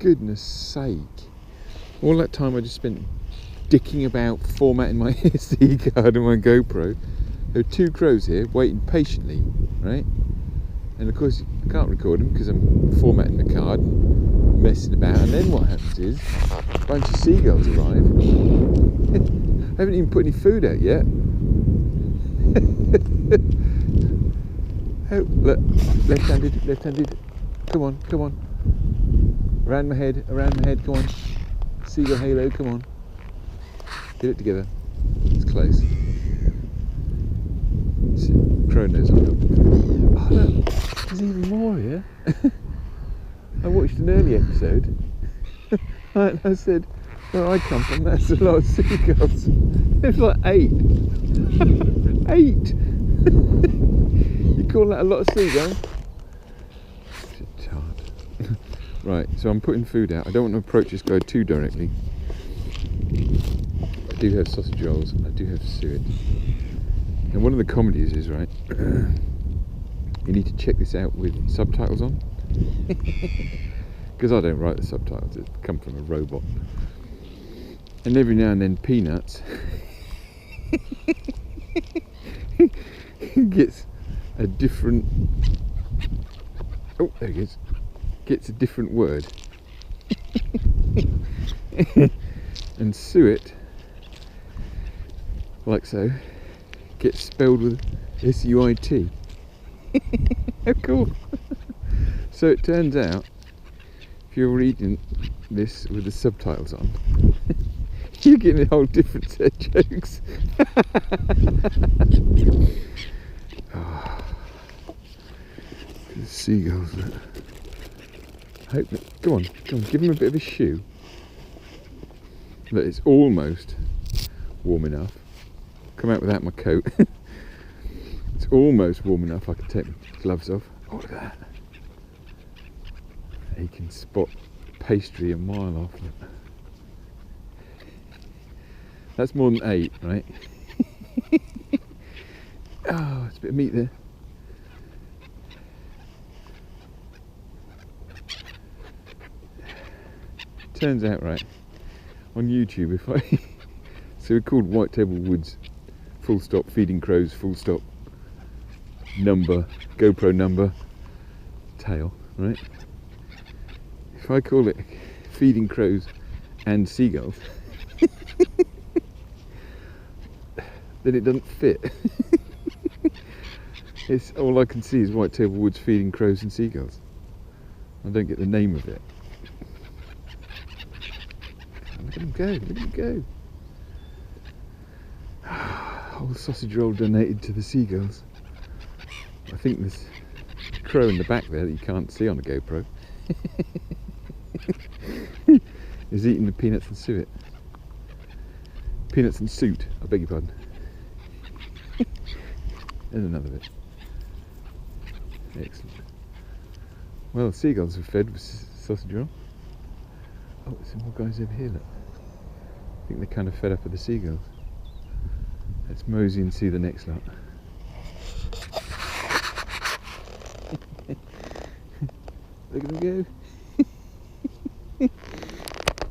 goodness sake. All that time I just spent dicking about formatting my SD card and my GoPro. There are two crows here waiting patiently, right? And of course I can't record them because I'm formatting the card, messing about, and then what happens is a bunch of seagulls arrive. I haven't even put any food out yet. Oh, look, left-handed. Come on. Around my head, come on. Seagull halo, come on. Get it together. It's close. Crow nose on top. Oh look, there's even more here. I watched an early episode. And I said, where I come from, that's a lot of seagulls. There's like 8. 8! You call that a lot of seagulls? Right, so I'm putting food out. I don't want to approach this guy too directly. I do have sausage rolls, I do have suet. And one of the comedies is, right, you need to check this out with subtitles on. Because I don't write the subtitles, it come from a robot. And every now and then Peanuts gets a different, oh there he is, gets a different word. And suet, like so, gets spelled with S-U-I-T. How cool. So it turns out, if you're reading this with the subtitles on, you're getting a whole different set of jokes. Oh, the seagulls. I hope that, come on, give him a bit of a shoe. Look, it's almost warm enough. Come out without my coat. It's almost warm enough I can take my gloves off. Oh, look at that. He can spot pastry a mile off. That's more than 8, right? Oh, it's a bit of meat there. Turns out, right, on YouTube, if I so we're called Whitetail Woods, full stop, feeding crows, full stop, number, GoPro number, tail, right? If I call it feeding crows and seagulls, then it doesn't fit. It's all I can see is Whitetail Woods feeding crows and seagulls. I don't get the name of it. Look at him go. Whole sausage roll donated to the seagulls. I think there's a crow in the back there that you can't see on a GoPro. Is eating the peanuts and suet. Peanuts and suit, I beg your pardon. There's another bit. Excellent. Well, the seagulls are fed with sausage roll. Oh, there's some more guys over here, look. I think they're kind of fed up with the seagulls. Let's mosey and see the next lot. Look at them go.